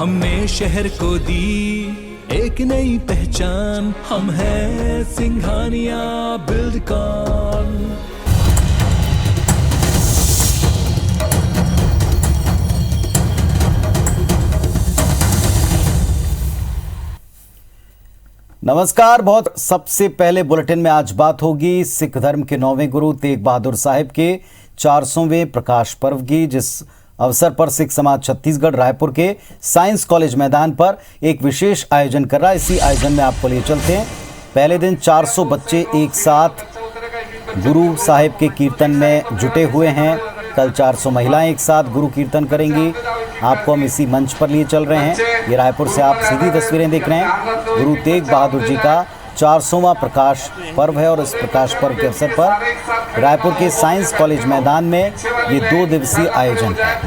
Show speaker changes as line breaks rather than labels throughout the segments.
हमने शहर को दी एक नई पहचान, हम हैं सिंघानिया बिल्डकॉन।
नमस्कार। बहुत सबसे पहले बुलेटिन में आज बात होगी सिख धर्म के 9वें गुरु तेग बहादुर साहिब के 400वें प्रकाश पर्व की, जिस अवसर पर सिख समाज छत्तीसगढ़ रायपुर के साइंस कॉलेज मैदान पर एक विशेष आयोजन कर रहा है। इसी आयोजन में आपको लिए चलते हैं। पहले दिन 400 बच्चे एक साथ गुरु साहिब के कीर्तन में जुटे हुए हैं। कल 400 महिलाएं एक साथ गुरु कीर्तन करेंगी। आपको हम इसी मंच पर लिए चल रहे हैं। ये रायपुर से आप सीधी तस्वीरें देख रहे हैं। गुरु तेग बहादुर जी का 400वां प्रकाश पर्व है और इस प्रकाश पर्व के अवसर पर रायपुर के साइंस कॉलेज मैदान में ये 2 दिवसीय आयोजन है।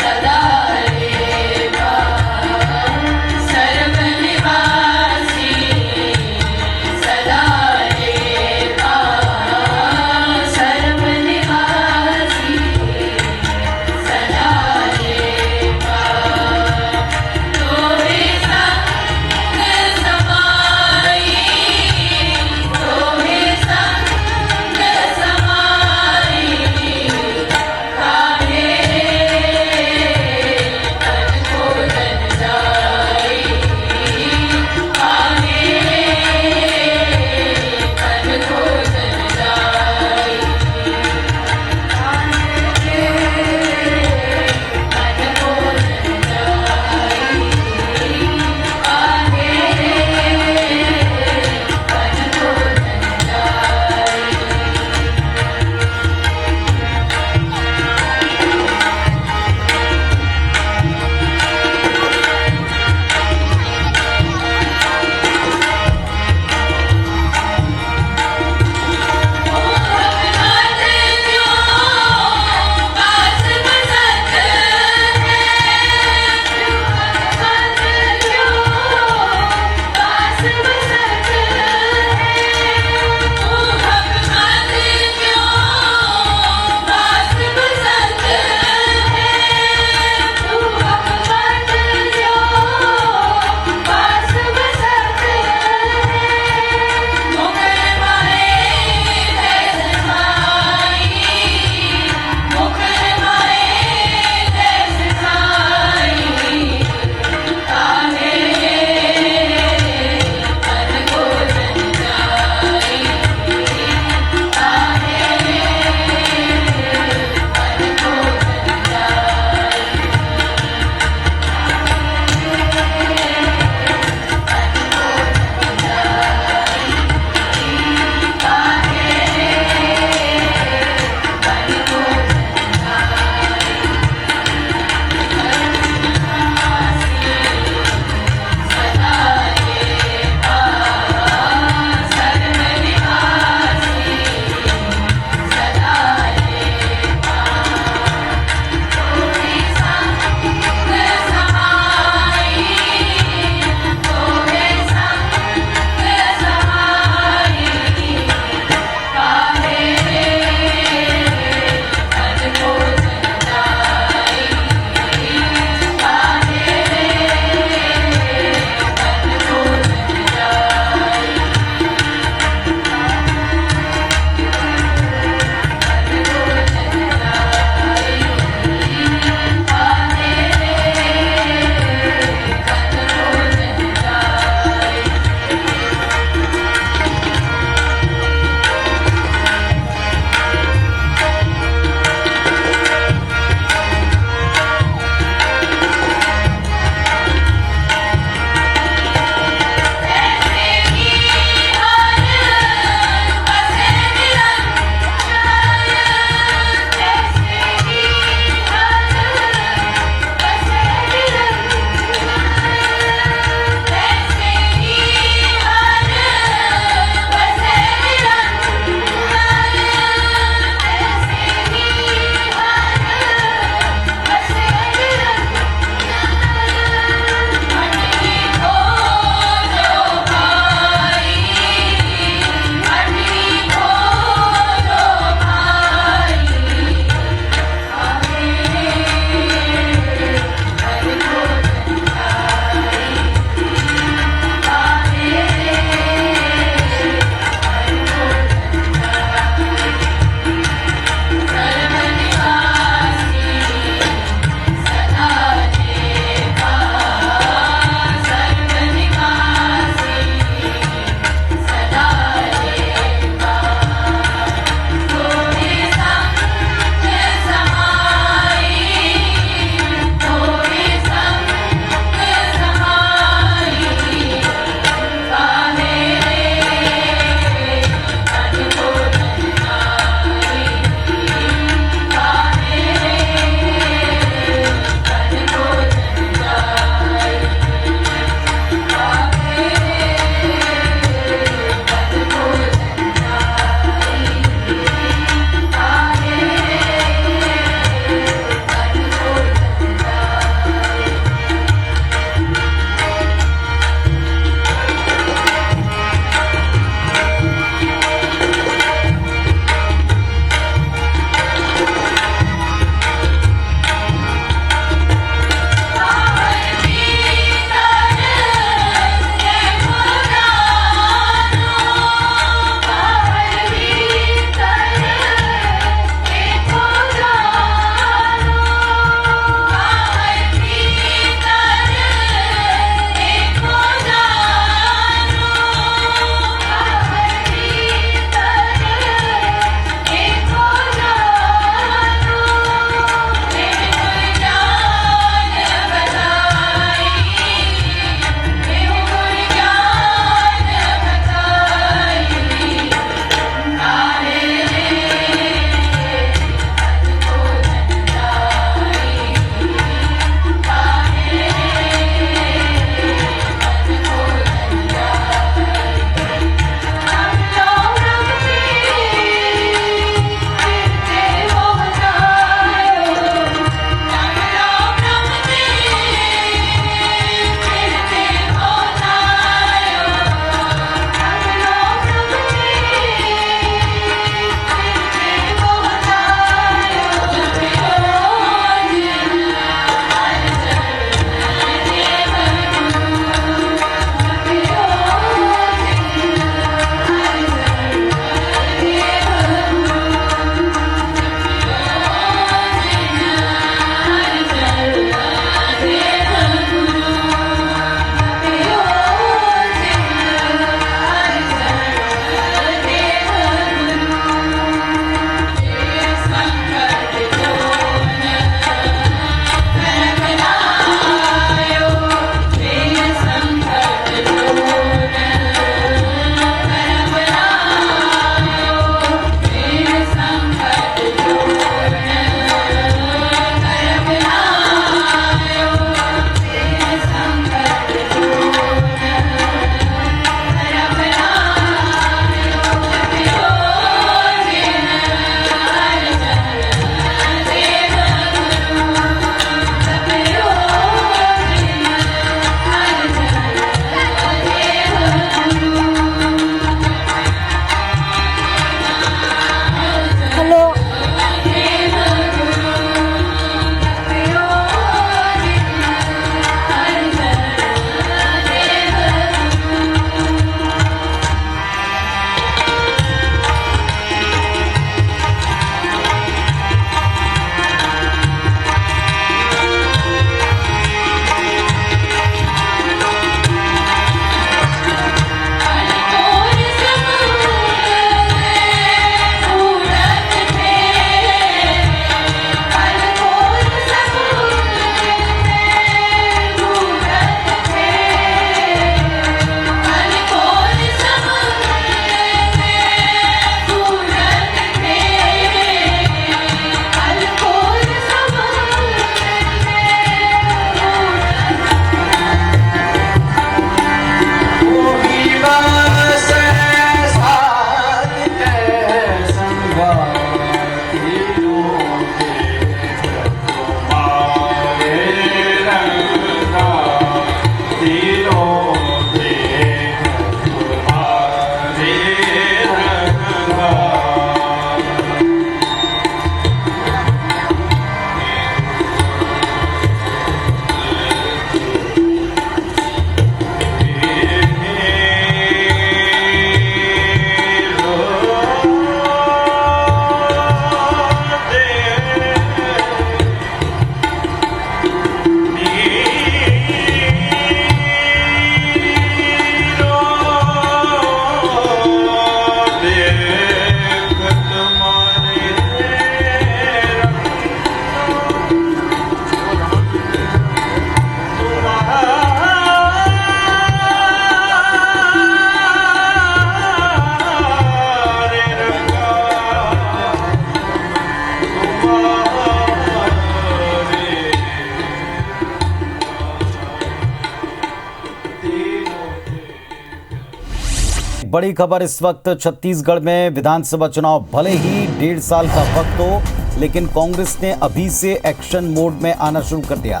बड़ी खबर इस वक्त छत्तीसगढ़ में विधानसभा चुनाव भले ही 1.5 साल का वक्त हो, लेकिन कांग्रेस ने अभी से एक्शन मोड में आना शुरू कर दिया।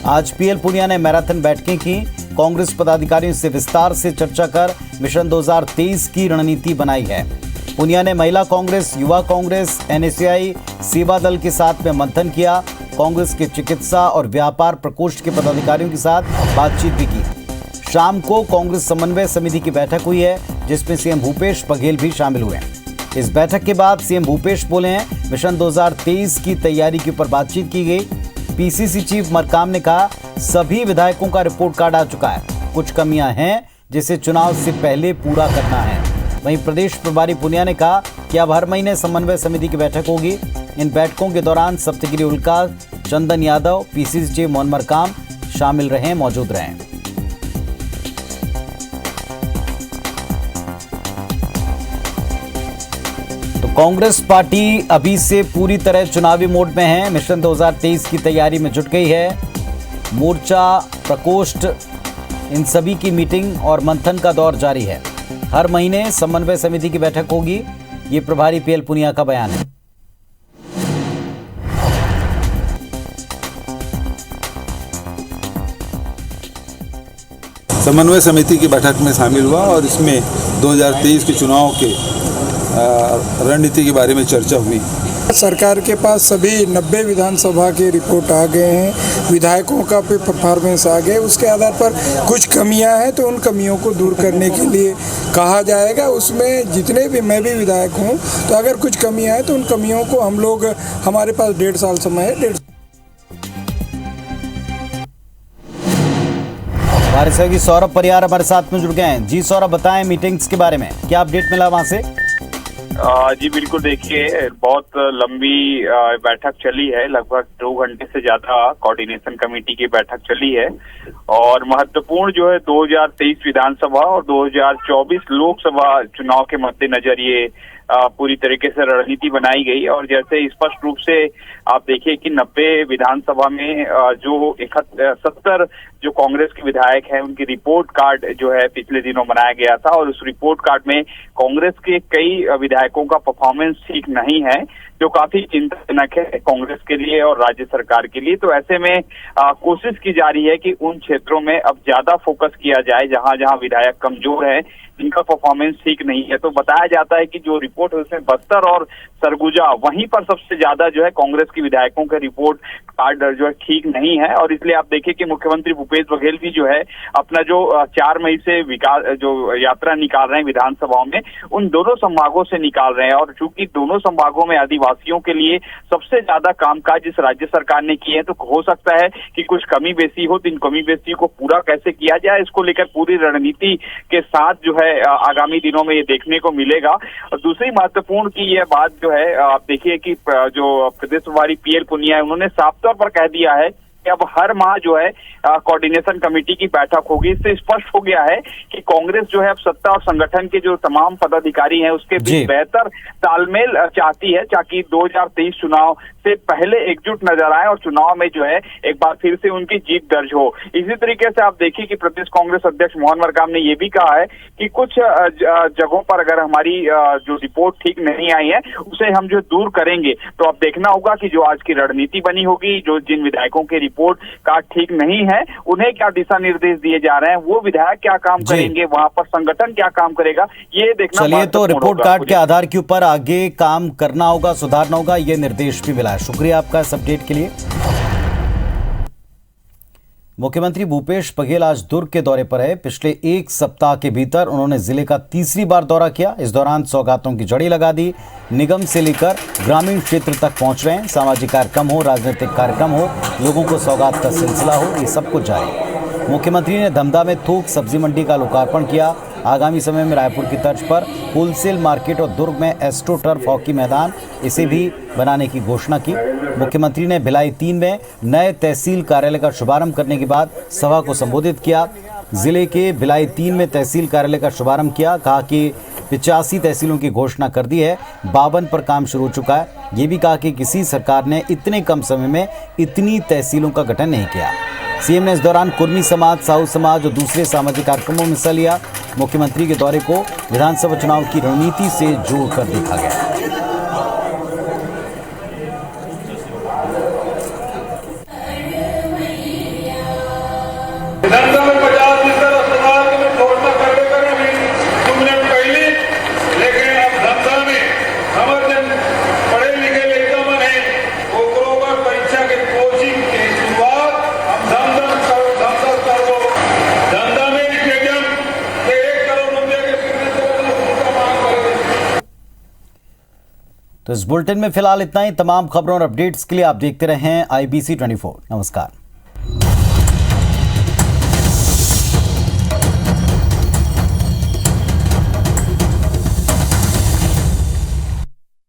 आज पीएल पुनिया ने मैराथन बैठकें की। कांग्रेस पदाधिकारियों से विस्तार से चर्चा कर मिशन 2023 की रणनीति बनाई है। पुनिया ने महिला कांग्रेस, युवा कांग्रेस, एनएसयूआई, सेवा दल के साथ में मंथन किया। कांग्रेस के चिकित्सा और व्यापार प्रकोष्ठ के पदाधिकारियों के साथ बातचीत भी की। शाम को कांग्रेस समन्वय समिति की बैठक हुई है, जिसमें सीएम भूपेश बघेल भी शामिल हुए हैं। इस बैठक के बाद सीएम भूपेश बोले हैं, मिशन 2023 की तैयारी के ऊपर बातचीत की गई। पीसीसी चीफ मरकाम ने कहा, सभी विधायकों का रिपोर्ट कार्ड आ चुका है, कुछ कमियां हैं जिसे चुनाव से पहले पूरा करना है। वहीं प्रदेश प्रभारी पुनिया ने कहा कि अब हर महीने समन्वय समिति की बैठक होगी। इन बैठकों के दौरान सप्तगिरी उल्का, चंदन यादव, पीसीसी चीफ मोहन मरकाम मौजूद रहे। कांग्रेस पार्टी अभी से पूरी तरह चुनावी मोड में है। मिशन 2023 की तैयारी में जुट गई है। मोर्चा, प्रकोष्ठ, इन सभी की मीटिंग और मंथन का दौर जारी है। हर महीने समन्वय समिति की बैठक होगी, ये प्रभारी पीएल पुनिया का बयान है।
समन्वय समिति की बैठक में शामिल हुआ और इसमें 2023 के चुनाव के रणनीति के बारे में चर्चा हुई।
सरकार के पास सभी 90 विधानसभा के रिपोर्ट आ गए हैं, विधायकों का भी परफॉर्मेंस आ गए। उसके आधार पर कुछ कमियां हैं तो उन कमियों को दूर करने के लिए कहा जाएगा। उसमें जितने भी, मैं भी विधायक हूं, तो अगर कुछ कमियां हैं तो उन कमियों को हम लोग, हमारे पास 1.5 साल समय है।
हमारे सहयोगी सौरभ परियार हमारे साथ में जुड़ गए हैं। जी सौरभ, बताएं मीटिंग्स के बारे में, क्या अपडेट मिला वहां से?
जी बिल्कुल, देखिए बहुत लंबी बैठक चली है, लगभग 2 घंटे से ज्यादा कोऑर्डिनेशन कमेटी की बैठक चली है और महत्वपूर्ण जो है 2023 विधानसभा और 2024 लोकसभा चुनाव के मद्देनजर ये पूरी तरीके से रणनीति बनाई गई। और जैसे स्पष्ट रूप से आप देखिए कि 90 विधानसभा में जो 70 जो कांग्रेस के विधायक हैं, उनकी रिपोर्ट कार्ड जो है पिछले दिनों बनाया गया था और उस रिपोर्ट कार्ड में कांग्रेस के कई विधायकों का परफॉर्मेंस ठीक नहीं है, जो काफी चिंताजनक है कांग्रेस के लिए और राज्य सरकार के लिए। तो ऐसे में कोशिश की जा रही है कि उन क्षेत्रों में अब ज्यादा फोकस किया जाए जहां जहां विधायक कमजोर है, जिनका परफॉर्मेंस ठीक नहीं है। तो बताया जाता है कि जो रिपोर्ट है उसमें बस्तर और सरगुजा, वहीं पर सबसे ज्यादा जो है कांग्रेस के विधायकों का रिपोर्ट कार्ड जो है ठीक नहीं है। और इसलिए आप देखिए कि मुख्यमंत्री भूपेश बघेल भी जो है अपना जो 4 मई से विकास जो यात्रा निकाल रहे हैं विधानसभाओं में, उन दोनों संभागों से निकाल रहे हैं। और चूंकि दोनों संभागों में आदिवासियों के लिए सबसे ज्यादा कामकाज इस राज्य सरकार ने किए हैं, तो हो सकता है कि कुछ कमी बेसी हो, तो इन कमी बेसी को पूरा कैसे किया जाए, इसको लेकर पूरी रणनीति के साथ जो है आगामी दिनों में ये देखने को मिलेगा। और दूसरी महत्वपूर्ण की यह बात जो है, आप देखिए कि जो प्रदेश प्रभारी पीएल पुनिया है, उन्होंने साफ तौर पर कह दिया है कि अब हर माह जो है कोऑर्डिनेशन कमेटी की बैठक होगी। इससे स्पष्ट हो गया है कि कांग्रेस जो है अब सत्ता और संगठन के जो तमाम पदाधिकारी हैं उसके बीच बेहतर तालमेल चाहती है, ताकि 2023 चुनाव से पहले एकजुट नजर आए और चुनाव में जो है एक बार फिर से उनकी जीत दर्ज हो। इसी तरीके से आप देखिए कि प्रदेश कांग्रेस अध्यक्ष मोहन मरकाम ने ये भी कहा है कि कुछ जगहों पर अगर हमारी जो रिपोर्ट ठीक नहीं आई है उसे हम जो दूर करेंगे। तो अब देखना होगा कि जो आज की रणनीति बनी होगी, जो जिन विधायकों के रिपोर्ट कार्ड ठीक नहीं है उन्हें क्या दिशा निर्देश दिए जा रहे हैं, वो विधायक क्या काम करेंगे, वहां पर संगठन क्या काम करेगा, ये देखना।
चलिए, तो रिपोर्ट कार्ड के आधार के ऊपर आगे काम करना होगा, सुधारना होगा, ये निर्देश भी मिला है। शुक्रिया आपका इस अपडेट के लिए। मुख्यमंत्री भूपेश बघेल आज दुर्ग के दौरे पर है। पिछले 1 सप्ताह के भीतर उन्होंने जिले का 3री बार दौरा किया। इस दौरान सौगातों की जड़ी लगा दी। निगम से लेकर ग्रामीण क्षेत्र तक पहुंच रहे हैं। सामाजिक कार्यक्रम हो, राजनीतिक कार्यक्रम हो, लोगों को सौगात का सिलसिला हो, ये सब कुछ जारी। मुख्यमंत्री ने धमधा में थोक सब्जी मंडी का लोकार्पण किया। आगामी समय में रायपुर की तर्ज पर होलसेल मार्केट और दुर्ग में एस्ट्रो टर्फ हॉकी मैदान, इसे भी बनाने की घोषणा की। मुख्यमंत्री ने भिलाई 3 में नए तहसील कार्यालय का शुभारंभ करने के बाद सभा को संबोधित किया। जिले के भिलाई 3 में तहसील कार्यालय का शुभारंभ किया। कहा कि 85 तहसीलों की घोषणा कर दी है, 52 पर काम शुरू हो चुका है। ये भी कहा कि किसी सरकार ने इतने कम समय में इतनी तहसीलों का गठन नहीं किया। सीएम ने इस दौरान कुर्मी समाज, साहू समाज और दूसरे सामाजिक कार्यक्रमों में हिस्सा लिया। मुख्यमंत्री के दौरे को विधानसभा चुनाव की रणनीति से जोड़कर देखा गया। तो इस बुलेटिन में फिलहाल इतना ही। तमाम खबरों और अपडेट्स के लिए आप देखते रहें IBC 24। नमस्कार।